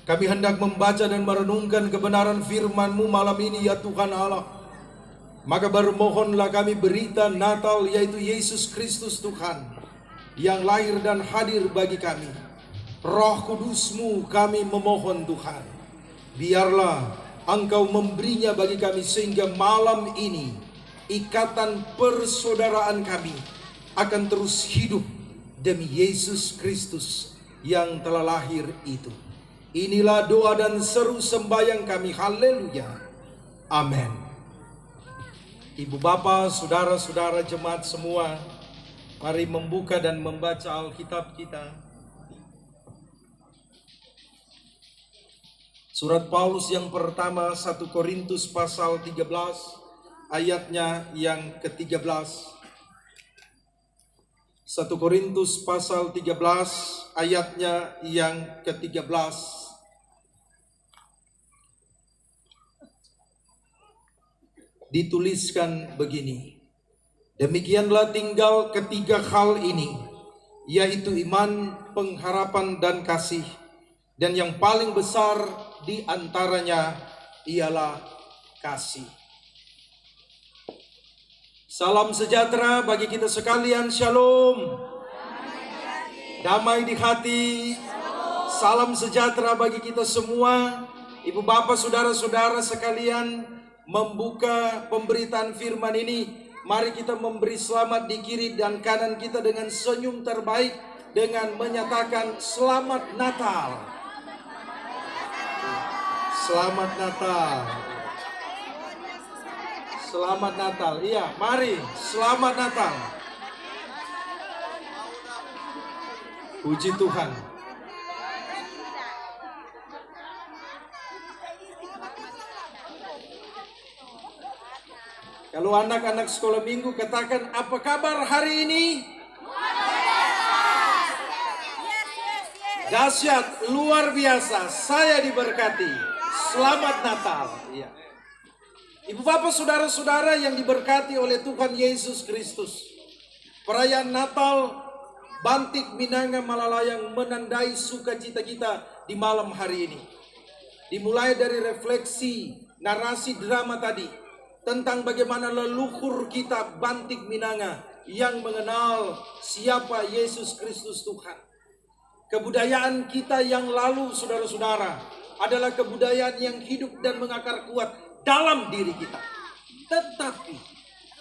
Kami hendak membaca dan merenungkan kebenaran firman-Mu malam ini ya Tuhan Allah. Maka bermohonlah kami berita Natal, yaitu Yesus Kristus Tuhan, yang lahir dan hadir bagi kami. Roh Kudus-Mu kami memohon Tuhan, biarlah Engkau memberinya bagi kami, sehingga malam ini ikatan persaudaraan kami akan terus hidup demi Yesus Kristus yang telah lahir itu. Inilah doa dan seru sembahyang kami. Haleluya. Amin. Ibu bapak, saudara-saudara jemaat semua, mari membuka dan membaca Alkitab kita. Surat Paulus yang pertama, 1 Korintus pasal 13, ayatnya yang ke-13. 1 Korintus pasal 13, ayatnya yang ke-13. Dituliskan begini: demikianlah tinggal ketiga hal ini, yaitu iman, pengharapan, dan kasih. Dan yang paling besar di antaranya ialah kasih. Salam sejahtera bagi kita sekalian. Shalom. Damai di hati. Salam sejahtera bagi kita semua. Ibu bapak, saudara-saudara sekalian, membuka pemberitaan firman ini, mari kita memberi selamat di kiri dan kanan kita dengan senyum terbaik, dengan menyatakan selamat Natal. Selamat Natal. Selamat Natal. Iya, mari selamat Natal. Puji Tuhan. Kalau anak-anak sekolah minggu katakan, apa kabar hari ini? Dahsyat, luar biasa, saya diberkati. Selamat Natal. Ya. Ibu bapak, saudara-saudara yang diberkati oleh Tuhan Yesus Kristus, perayaan Natal Bantik Minanga Malalayang menandai sukacita kita di malam hari ini. Dimulai dari refleksi narasi drama tadi tentang bagaimana leluhur kita Bantik Minanga yang mengenal siapa Yesus Kristus Tuhan. Kebudayaan kita yang lalu, saudara-saudara, adalah kebudayaan yang hidup dan mengakar kuat dalam diri kita. Tetapi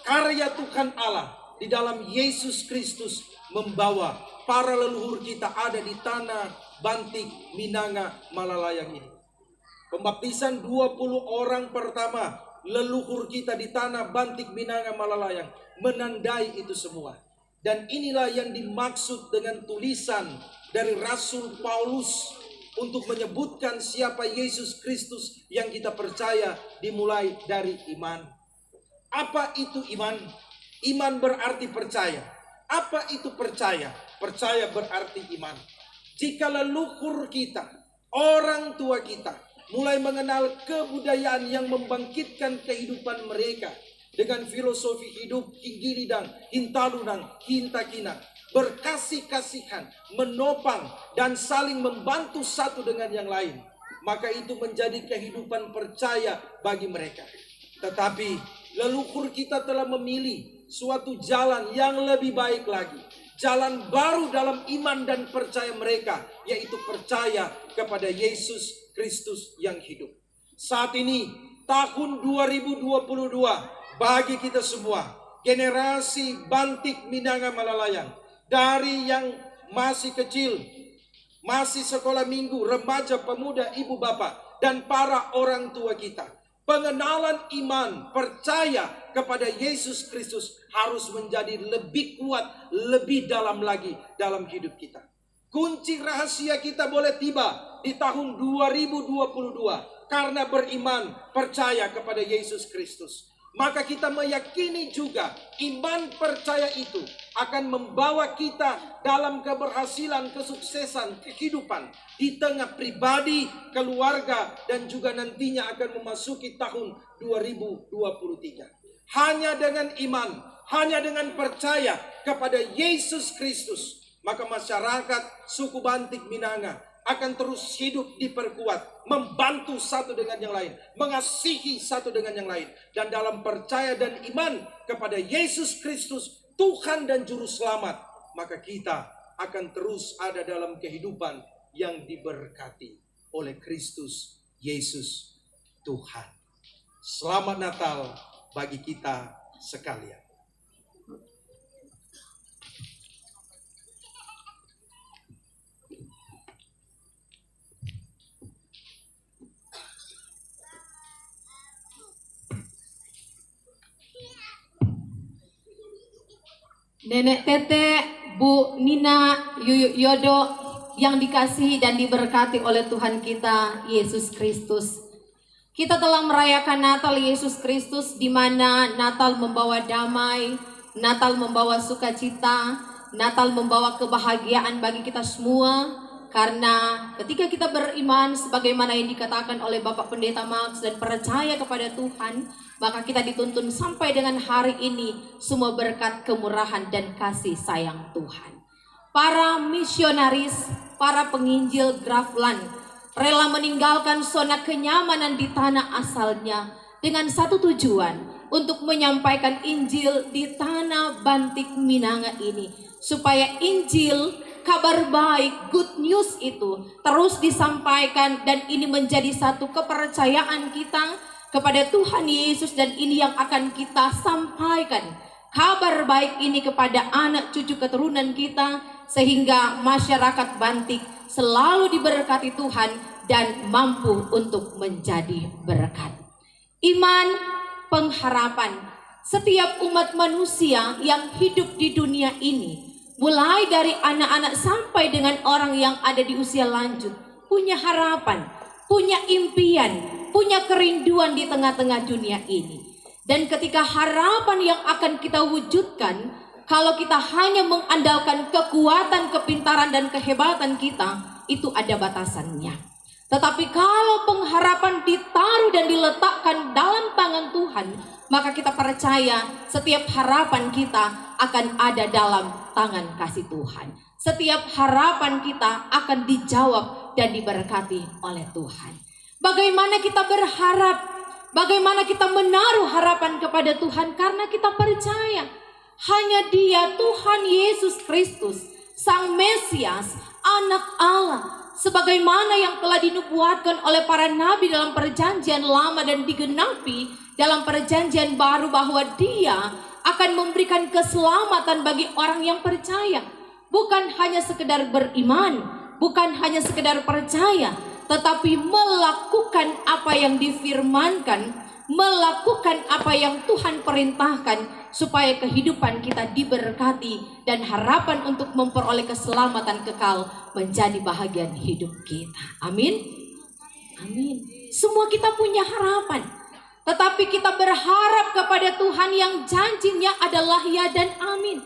karya Tuhan Allah di dalam Yesus Kristus membawa para leluhur kita ada di tanah Bantik Minanga Malalayang ini. Pembaptisan 20 orang pertama leluhur kita di tanah Bantik Minanga Malalayang menandai itu semua. Dan inilah yang dimaksud dengan tulisan dari Rasul Paulus untuk menyebutkan siapa Yesus Kristus yang kita percaya, dimulai dari iman. Apa itu iman? Iman berarti percaya. Apa itu percaya? Percaya berarti iman. Jika leluhur kita, orang tua kita, mulai mengenal kebudayaan yang membangkitkan kehidupan mereka dengan filosofi hidup Hinggilidang, Hintalunang, Hintakina, berkasih-kasihan, menopang, dan saling membantu satu dengan yang lain, maka itu menjadi kehidupan percaya bagi mereka. Tetapi leluhur kita telah memilih suatu jalan yang lebih baik lagi, jalan baru dalam iman dan percaya mereka, yaitu percaya kepada Yesus Kristus yang hidup. Saat ini tahun 2022 bagi kita semua, generasi Bantik Minanga Malalayang, dari yang masih kecil, masih sekolah minggu, remaja, pemuda, ibu bapak, dan para orang tua kita, pengenalan iman, percaya kepada Yesus Kristus harus menjadi lebih kuat, lebih dalam lagi dalam hidup kita. Kunci rahasia kita boleh tiba di tahun 2022 karena beriman, percaya kepada Yesus Kristus. Maka kita meyakini juga iman percaya itu akan membawa kita dalam keberhasilan, kesuksesan, kehidupan di tengah pribadi, keluarga, dan juga nantinya akan memasuki tahun 2023. Hanya dengan iman, hanya dengan percaya kepada Yesus Kristus, maka masyarakat suku Bantik Minanga akan terus hidup diperkuat, membantu satu dengan yang lain, mengasihi satu dengan yang lain, dan dalam percaya dan iman kepada Yesus Kristus, Tuhan dan Juru Selamat, maka kita akan terus ada dalam kehidupan yang diberkati oleh Kristus Yesus Tuhan. Selamat Natal bagi kita sekalian. Nenek Tete, Bu Nina, Yuyuk Yodo yang dikasihi dan diberkati oleh Tuhan kita Yesus Kristus. Kita telah merayakan Natal Yesus Kristus, di mana Natal membawa damai, Natal membawa sukacita, Natal membawa kebahagiaan bagi kita semua. Karena ketika kita beriman sebagaimana yang dikatakan oleh Bapak Pendeta Max dan percaya kepada Tuhan, maka kita dituntun sampai dengan hari ini semua berkat kemurahan dan kasih sayang Tuhan. Para misionaris, para penginjil Grafland rela meninggalkan zona kenyamanan di tanah asalnya dengan satu tujuan, untuk menyampaikan Injil di tanah Bantik Minanga ini, supaya Injil, kabar baik, good news itu terus disampaikan, dan ini menjadi satu kepercayaan kita kepada Tuhan Yesus, dan ini yang akan kita sampaikan, kabar baik ini kepada anak cucu keturunan kita, sehingga masyarakat Bantik selalu diberkati Tuhan dan mampu untuk menjadi berkat. Iman, pengharapan, setiap umat manusia yang hidup di dunia ini, mulai dari anak-anak sampai dengan orang yang ada di usia lanjut, punya harapan, punya impian, punya kerinduan di tengah-tengah dunia ini. Dan ketika harapan yang akan kita wujudkan, kalau kita hanya mengandalkan kekuatan, kepintaran, dan kehebatan kita, itu ada batasannya. Tetapi kalau pengharapan ditaruh dan diletakkan dalam tangan Tuhan, maka kita percaya setiap harapan kita akan ada dalam tangan kasih Tuhan. Setiap harapan kita akan dijawab dan diberkati oleh Tuhan. Bagaimana kita berharap? Bagaimana kita menaruh harapan kepada Tuhan? Karena kita percaya hanya Dia, Tuhan Yesus Kristus, Sang Mesias, Anak Allah, sebagaimana yang telah dinubuatkan oleh para nabi dalam perjanjian lama dan digenapi dalam perjanjian baru, bahwa Dia akan memberikan keselamatan bagi orang yang percaya. Bukan hanya sekedar beriman, bukan hanya sekedar percaya, tetapi melakukan apa yang difirmankan, melakukan apa yang Tuhan perintahkan, supaya kehidupan kita diberkati dan harapan untuk memperoleh keselamatan kekal menjadi bahagian hidup kita. Amin. Amin. Semua kita punya harapan, tetapi kita berharap kepada Tuhan yang janjinya adalah ya dan amin.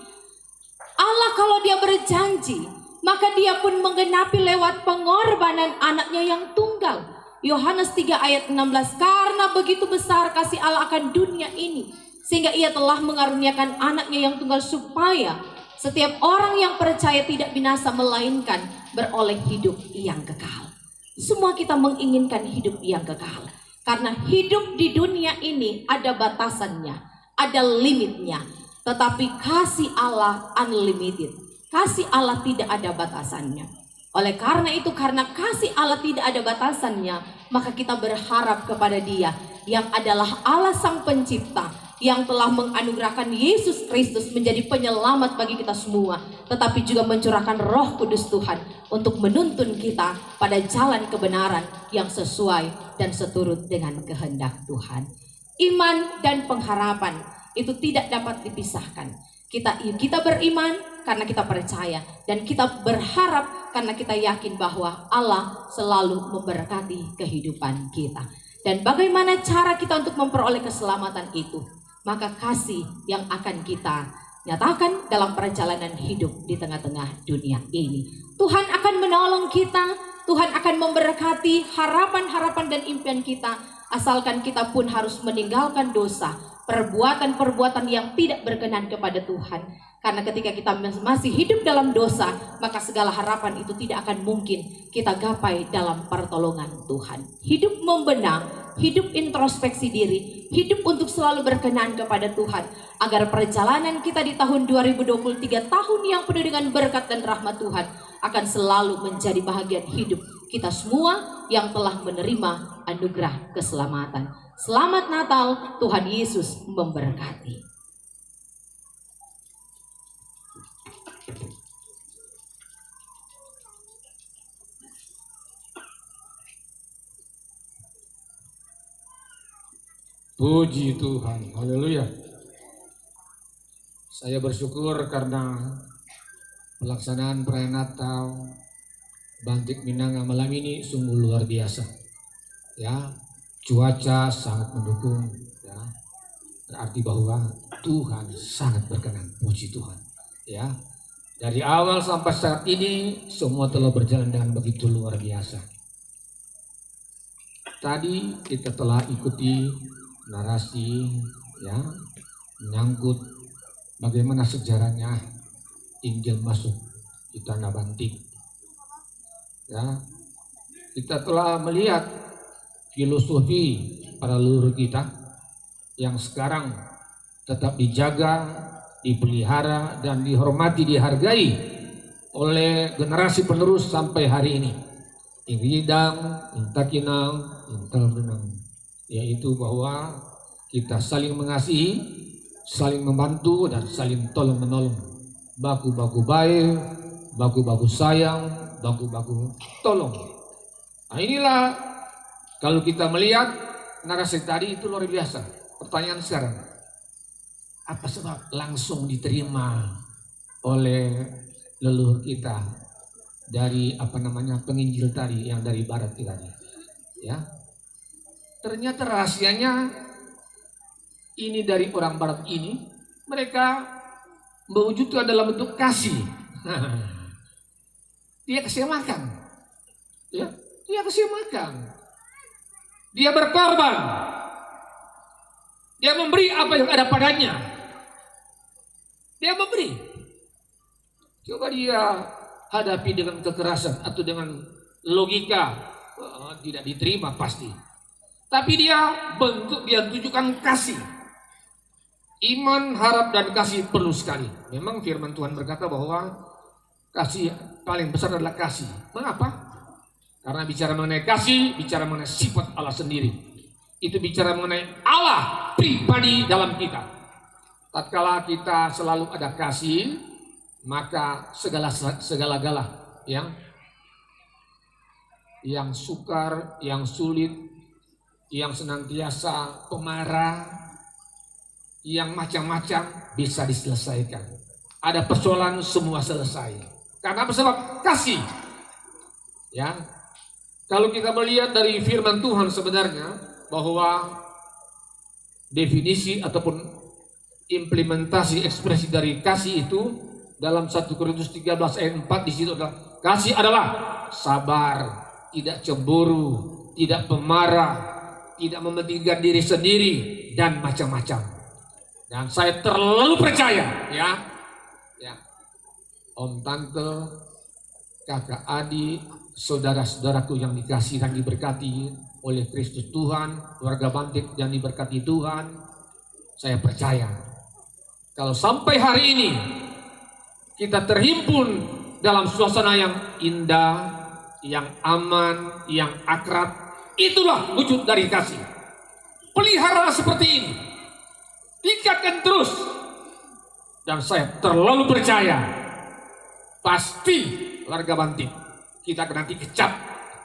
Allah kalau Dia berjanji, maka Dia pun menggenapi lewat pengorbanan anaknya yang tunggal. Yohanes 3 ayat 16, karena begitu besar kasih Allah akan dunia ini, sehingga Ia telah mengaruniakan anaknya yang tunggal, supaya setiap orang yang percaya tidak binasa, melainkan beroleh hidup yang kekal. Semua kita menginginkan hidup yang kekal, karena hidup di dunia ini ada batasannya, ada limitnya. Tetapi kasih Allah unlimited. Kasih Allah tidak ada batasannya. Oleh karena itu, karena kasih Allah tidak ada batasannya, maka kita berharap kepada Dia yang adalah Allah Sang Pencipta, yang telah menganugerahkan Yesus Kristus menjadi penyelamat bagi kita semua, tetapi juga mencurahkan Roh Kudus Tuhan untuk menuntun kita pada jalan kebenaran yang sesuai dan seturut dengan kehendak Tuhan. Iman dan pengharapan itu tidak dapat dipisahkan. Kita beriman karena kita percaya, dan kita berharap karena kita yakin bahwa Allah selalu memberkati kehidupan kita. Dan bagaimana cara kita untuk memperoleh keselamatan itu? Maka kasih yang akan kita nyatakan dalam perjalanan hidup di tengah-tengah dunia ini. Tuhan akan menolong kita, Tuhan akan memberkati harapan-harapan dan impian kita, asalkan kita pun harus meninggalkan dosa, perbuatan-perbuatan yang tidak berkenan kepada Tuhan. Karena ketika kita masih hidup dalam dosa, maka segala harapan itu tidak akan mungkin kita gapai dalam pertolongan Tuhan. Hidup membenang, hidup introspeksi diri, hidup untuk selalu berkenan kepada Tuhan, agar perjalanan kita di tahun 2023, tahun yang penuh dengan berkat dan rahmat Tuhan, akan selalu menjadi bahagian hidup kita semua yang telah menerima anugerah keselamatan. Selamat Natal, Tuhan Yesus memberkati. Puji Tuhan, haleluya. Saya bersyukur karena pelaksanaan perayaan Natal Bantik Minanga malam ini sungguh luar biasa. Ya, cuaca sangat mendukung. Ya, berarti bahwa Tuhan sangat berkenan. Puji Tuhan. Ya, dari awal sampai saat ini semua telah berjalan dengan begitu luar biasa. Tadi kita telah ikuti narasi, ya, menyangkut bagaimana sejarahnya Injil masuk di Tanah Bantik. Ya, kita telah melihat filosofi para leluhur kita yang sekarang tetap dijaga, dipelihara dan dihormati, dihargai oleh generasi penerus sampai hari ini. Iridang, intakinang, intalbenang. Yaitu bahwa kita saling mengasihi, saling membantu dan saling tolong menolong. Baku-baku baik, baku-baku sayang, baku-baku tolong. Nah inilah kalau kita melihat narasi tadi itu luar biasa. Pertanyaan sekarang, apa sebab langsung diterima oleh leluhur kita dari penginjil tadi yang dari barat tadi, ya? Ternyata rahasianya ini dari orang barat ini, mereka mewujudkan dalam bentuk kasih. Dia kasih makan, ya, dia kasih makan, dia berkorban, dia memberi apa yang ada padanya, dia memberi. Coba dia hadapi dengan kekerasan atau dengan logika, tidak diterima pasti. Tapi dia tunjukkan kasih. Iman, harap dan kasih perlu sekali. Memang firman Tuhan berkata bahwa kasih paling besar adalah kasih. Mengapa? Karena bicara mengenai kasih, bicara mengenai sifat Allah sendiri. Itu bicara mengenai Allah pribadi dalam kita. Tatkala kita selalu ada kasih, maka segala-gala yang sukar, yang sulit, yang senantiasa pemarah, yang macam-macam bisa diselesaikan. Ada persoalan semua selesai. Karena sebab kasih. Ya. Kalau kita melihat dari firman Tuhan sebenarnya bahwa definisi ataupun implementasi ekspresi dari kasih itu dalam 1 Korintus 13 ayat 4 di situ adalah kasih adalah sabar, tidak cemburu, tidak pemarah, tidak mementingkan diri sendiri dan macam-macam. Dan saya terlalu percaya, ya, om tante, kakak adik, saudara-saudaraku yang dikasihi dan diberkati oleh Kristus Tuhan, keluarga Bantik yang diberkati Tuhan, saya percaya kalau sampai hari ini kita terhimpun dalam suasana yang indah, yang aman, yang akrab, itulah wujud dari kasih. Pelihara seperti ini, tingkatkan terus, dan saya terlalu percaya pasti warga Bantik kita akan nanti kecap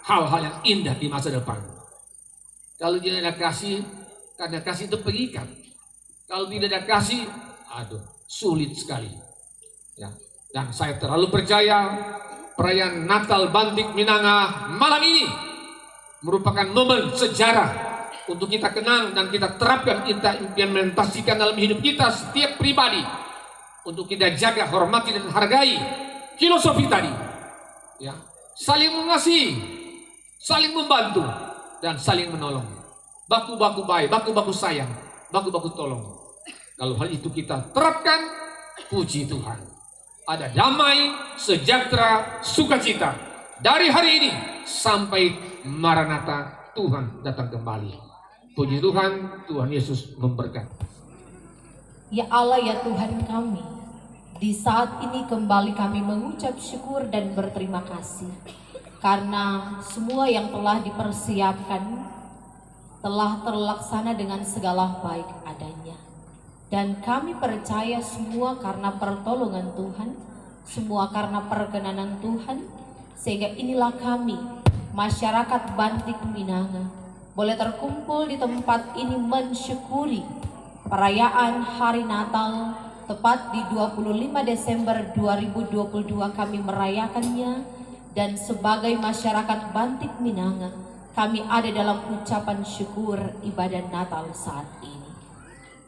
hal-hal yang indah di masa depan. Kalau tidak ada kasih, karena kasih itu pengikat. Kalau tidak ada kasih, aduh, sulit sekali. Ya, dan saya terlalu percaya perayaan Natal Bantik Minanga malam ini merupakan momen sejarah untuk kita kenang dan kita terapkan, kita implementasikan dalam hidup kita setiap pribadi untuk kita jaga, hormati dan hargai filosofi tadi. Ya, saling mengasihi, saling membantu dan saling menolong. Baku-baku baik, baku-baku sayang, baku-baku tolong. Kalau hal itu kita terapkan, Puji Tuhan. Ada damai, sejahtera, sukacita dari hari ini sampai Maranatha, Tuhan datang kembali. Puji Tuhan, Tuhan Yesus memberkati. Ya Allah, ya Tuhan kami, di saat ini kembali kami mengucap syukur dan berterima kasih karena semua yang telah dipersiapkan telah terlaksana dengan segala baik adanya. Dan kami percaya semua karena pertolongan Tuhan, semua karena perkenanan Tuhan, sehingga inilah kami, masyarakat Bantik Minanga, boleh terkumpul di tempat ini mensyukuri perayaan Hari Natal. Tepat di 25 Desember 2022 kami merayakannya, dan sebagai masyarakat Bantik Minanga, kami ada dalam ucapan syukur ibadah Natal saat ini.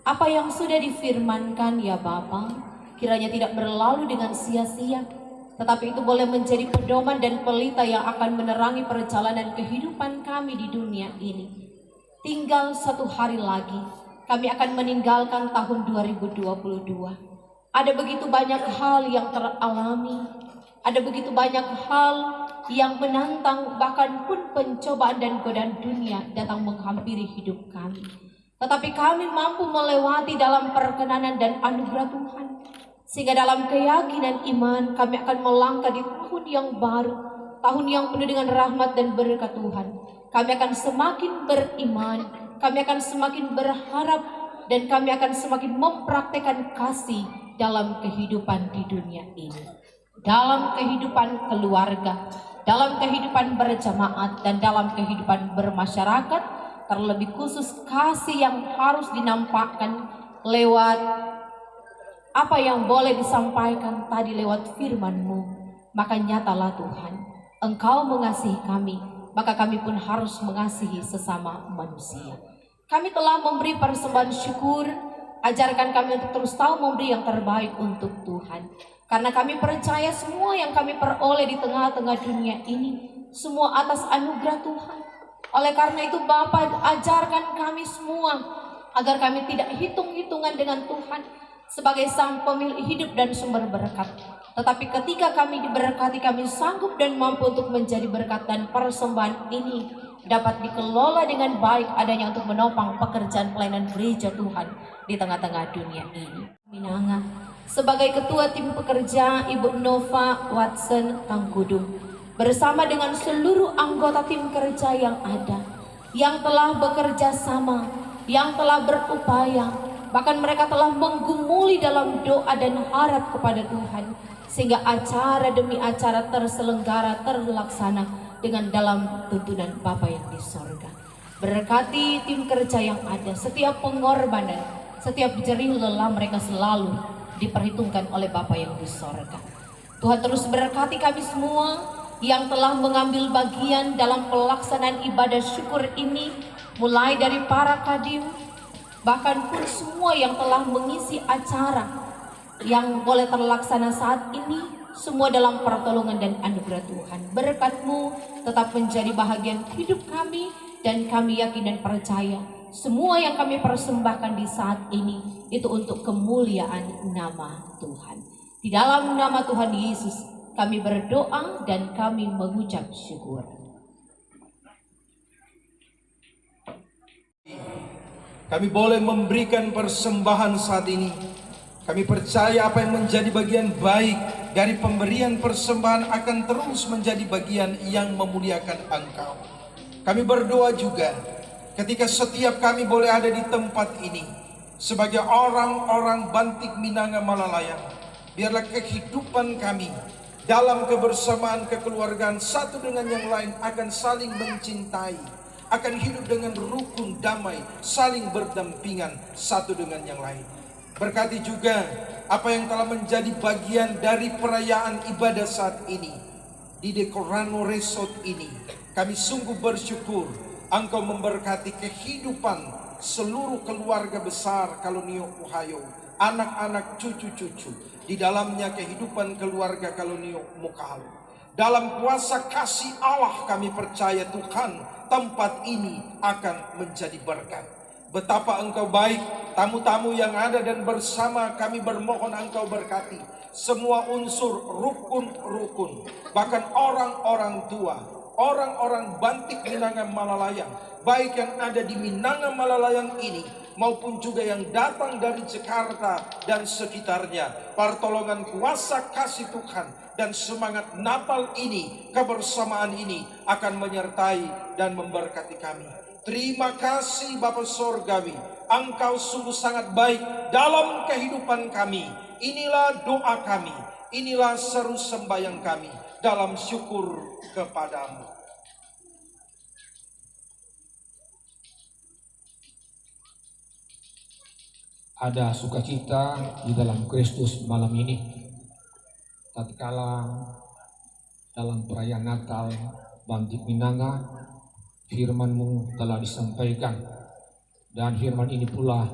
Apa yang sudah difirmankan ya Bapa, kiranya tidak berlalu dengan sia-sia, tetapi itu boleh menjadi pedoman dan pelita yang akan menerangi perjalanan kehidupan kami di dunia ini. Tinggal 1 hari lagi, kami akan meninggalkan tahun 2022. Ada begitu banyak hal yang teralami, ada begitu banyak hal yang menantang, bahkan pun pencobaan dan godaan dunia datang menghampiri hidup kami. Tetapi kami mampu melewati dalam perkenanan dan anugerah Tuhan. Sehingga dalam keyakinan iman kami akan melangkah di tahun yang baru, tahun yang penuh dengan rahmat dan berkat Tuhan. Kami akan semakin beriman, kami akan semakin berharap, dan kami akan semakin mempraktekkan kasih dalam kehidupan di dunia ini. Dalam kehidupan keluarga, dalam kehidupan berjamaat, dan dalam kehidupan bermasyarakat, terlebih khusus kasih yang harus dinampakkan lewat apa yang boleh disampaikan tadi lewat firman-Mu. Maka nyatalah Tuhan, Engkau mengasihi kami, maka kami pun harus mengasihi sesama manusia. Kami telah memberi persembahan syukur, ajarkan kami untuk terus tahu memberi yang terbaik untuk Tuhan. Karena kami percaya semua yang kami peroleh di tengah-tengah dunia ini, semua atas anugerah Tuhan. Oleh karena itu Bapa, ajarkan kami semua agar kami tidak hitung-hitungan dengan Tuhan sebagai sang pemilik hidup dan sumber berkat. Tetapi ketika kami diberkati, kami sanggup dan mampu untuk menjadi berkat, dan persembahan ini dapat dikelola dengan baik adanya untuk menopang pekerjaan pelayanan gereja Tuhan di tengah-tengah dunia ini. Minanga, sebagai ketua tim pekerja Ibu Nova Watson Tangkudung, bersama dengan seluruh anggota tim kerja yang ada, yang telah bekerja sama, yang telah berupaya, bahkan mereka telah menggumuli dalam doa dan harap kepada Tuhan, sehingga acara demi acara terselenggara, terlaksana dengan dalam tuntunan Bapa yang di sorga. Berkati tim kerja yang ada, setiap pengorbanan, setiap jerih lelah mereka selalu diperhitungkan oleh Bapa yang di sorga. Tuhan terus berkati kami semua yang telah mengambil bagian dalam pelaksanaan ibadah syukur ini, mulai dari para kadim, bahkan pun semua yang telah mengisi acara yang boleh terlaksana saat ini, semua dalam pertolongan dan anugerah Tuhan. Berkat-Mu tetap menjadi bahagian hidup kami, dan kami yakin dan percaya semua yang kami persembahkan di saat ini itu untuk kemuliaan nama Tuhan. Di dalam nama Tuhan Yesus kami berdoa dan kami mengucap syukur. Kami boleh memberikan persembahan saat ini. Kami percaya apa yang menjadi bagian baik dari pemberian persembahan akan terus menjadi bagian yang memuliakan Engkau. Kami berdoa juga ketika setiap kami boleh ada di tempat ini sebagai orang-orang Bantik Minanga Malalayang, biarlah kehidupan kami dalam kebersamaan kekeluargaan satu dengan yang lain akan saling mencintai, akan hidup dengan rukun damai, saling berdampingan satu dengan yang lain. Berkati juga apa yang telah menjadi bagian dari perayaan ibadah saat ini di Dekorano Resort ini. Kami sungguh bersyukur Engkau memberkati kehidupan seluruh keluarga besar Kalonio Ohio, anak-anak, cucu-cucu, di dalamnya kehidupan keluarga Kalonio Mukahalo. Dalam kuasa kasih Allah kami percaya Tuhan, tempat ini akan menjadi berkat. Betapa Engkau baik, tamu-tamu yang ada dan bersama kami bermohon Engkau berkati semua unsur rukun-rukun, bahkan orang-orang tua, orang-orang Bantik Minanga Malalayang, baik yang ada di Minanga Malalayang ini maupun juga yang datang dari Jakarta dan sekitarnya. Pertolongan kuasa kasih Tuhan dan semangat Natal ini, kebersamaan ini akan menyertai dan memberkati kami. Terima kasih Bapa Sorgawi, Engkau sungguh sangat baik dalam kehidupan kami. Inilah doa kami, inilah seru sembahyang kami dalam syukur kepadamu. Ada sukacita di dalam Kristus malam ini. Tatkala dalam perayaan Natal Bantik Minanga, firman-Mu telah disampaikan, dan firman ini pula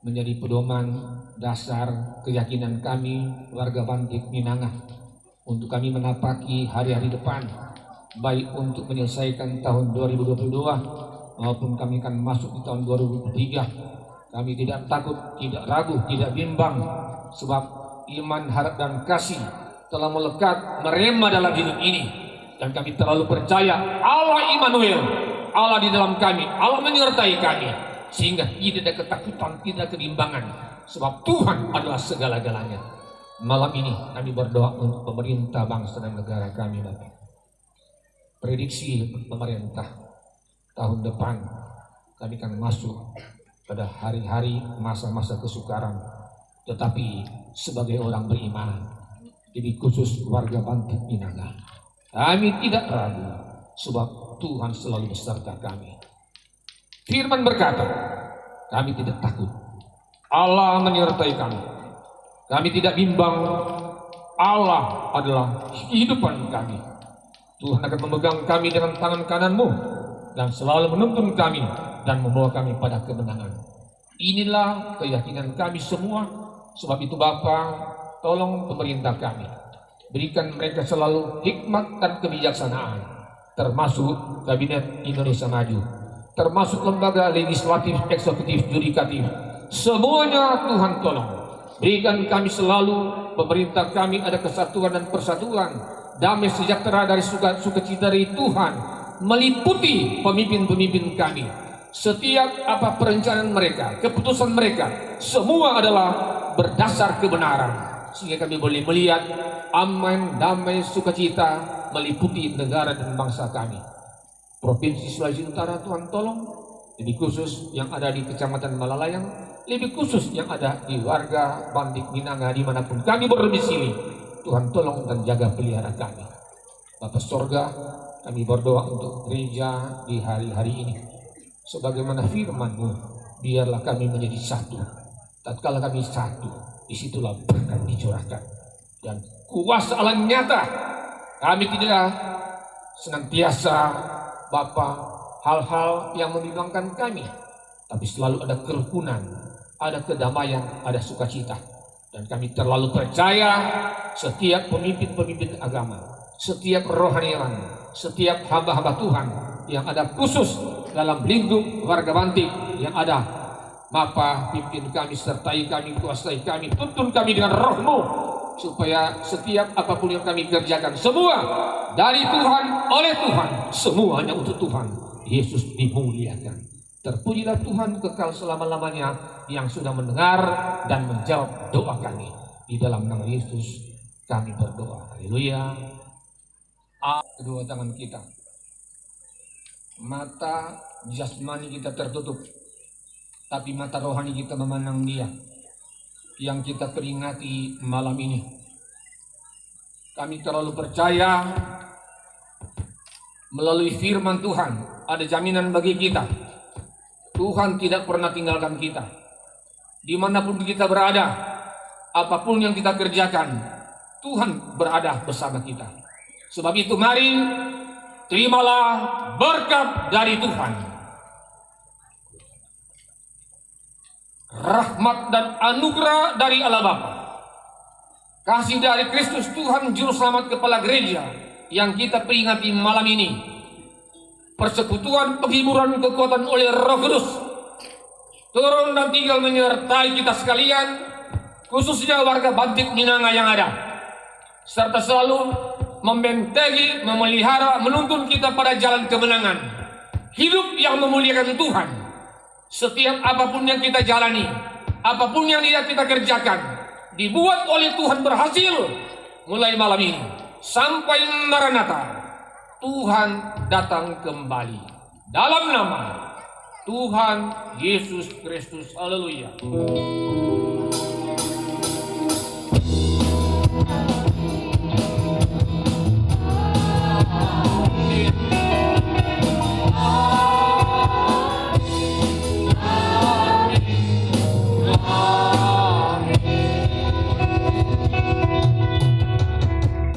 menjadi pedoman dasar keyakinan kami warga Bantik Minanga untuk kami menapaki hari-hari depan, baik untuk menyelesaikan tahun 2022 maupun kami akan masuk di tahun 2023. Kami tidak takut, tidak ragu, tidak bimbang, sebab iman, harap dan kasih telah melekat merema dalam hidup ini, dan kami terlalu percaya Allah Immanuel, Allah di dalam kami, Allah menyertai kami, sehingga tidak ada ketakutan, tidak kebimbangan, sebab Tuhan adalah segala-galanya. Malam ini kami berdoa untuk pemerintah bangsa dan negara kami, Bapak. Prediksi pemerintah tahun depan kami akan masuk pada hari-hari masa-masa kesukaran, tetapi sebagai orang beriman, lebih khusus warga Bantik Minanga, kami tidak ragu, sebab Tuhan selalu beserta kami. Firman berkata, kami tidak takut, Allah menyertai kami. Kami tidak bimbang, Allah adalah kehidupan kami. Tuhan akan memegang kami dengan tangan kanan-Mu dan selalu menuntun kami dan membawa kami pada kemenangan. Inilah keyakinan kami semua. Sebab itu Bapa, tolong pemerintah kami, berikan mereka selalu hikmat dan kebijaksanaan, termasuk Kabinet Indonesia Maju, termasuk lembaga legislatif, eksekutif, yudikatif. Semuanya Tuhan tolong. Berikan kami selalu, pemerintah kami ada kesatuan dan persatuan, damai sejahtera dari sukacita dari Tuhan meliputi pemimpin-pemimpin kami. Setiap apa perencanaan mereka, keputusan mereka, semua adalah berdasar kebenaran, sehingga kami boleh melihat aman, damai, sukacita meliputi negara dan bangsa kami. Provinsi Sulawesi Utara Tuhan tolong, lebih khusus yang ada di Kecamatan Malalayang, lebih khusus yang ada di warga Bantik Minanga dimanapun kami berdomisili. Tuhan tolong dan jaga pelihara kami. Bapa Sorga, kami berdoa untuk gereja di hari-hari ini. Sebagaimana firman-Mu, biarlah kami menjadi satu. Tatkala kami satu, disitulah berkat dicurahkan dan kuasa Allah nyata. Kami tidak senantiasa Bapa hal-hal yang membimbangkan kami, tapi selalu ada kerukunan, ada kedamaian, ada sukacita. Dan kami terlalu percaya setiap pemimpin-pemimpin agama, setiap rohaniawan, setiap hamba-hamba Tuhan yang ada khusus dalam lingkup warga Bantik yang ada, Bapa, pimpin kami, sertai kami, kuasai kami, tuntun kami dengan roh-Mu, supaya setiap apapun yang kami kerjakan, semua dari Tuhan, oleh Tuhan, semuanya untuk Tuhan. Yesus dimuliakan. Terpujilah Tuhan kekal selama-lamanya yang sudah mendengar dan menjawab doa kami. Di dalam nama Yesus kami berdoa. Haleluya. Kedua tangan kita, mata jasmani kita tertutup, tapi mata rohani kita memandang Dia yang kita peringati malam ini. Kami terlalu percaya melalui firman Tuhan ada jaminan bagi kita. Tuhan tidak pernah tinggalkan kita. Dimanapun kita berada, apapun yang kita kerjakan, Tuhan berada bersama kita. Sebab itu mari terimalah berkat dari Tuhan. Rahmat dan anugerah dari Allah Bapa, kasih dari Kristus Tuhan Juru Selamat Kepala Gereja yang kita peringati malam ini, persekutuan penghiburan kekuatan oleh Roh Kudus, turun dan tinggal menyertai kita sekalian, khususnya warga Bantik Minanga yang ada, serta selalu membentengi, memelihara, menuntun kita pada jalan kemenangan, hidup yang memuliakan Tuhan. Setiap apapun yang kita jalani, apapun yang kita kerjakan, dibuat oleh Tuhan berhasil mulai malam ini sampai Maranatha. Tuhan datang kembali dalam nama Tuhan Yesus Kristus. Haleluya.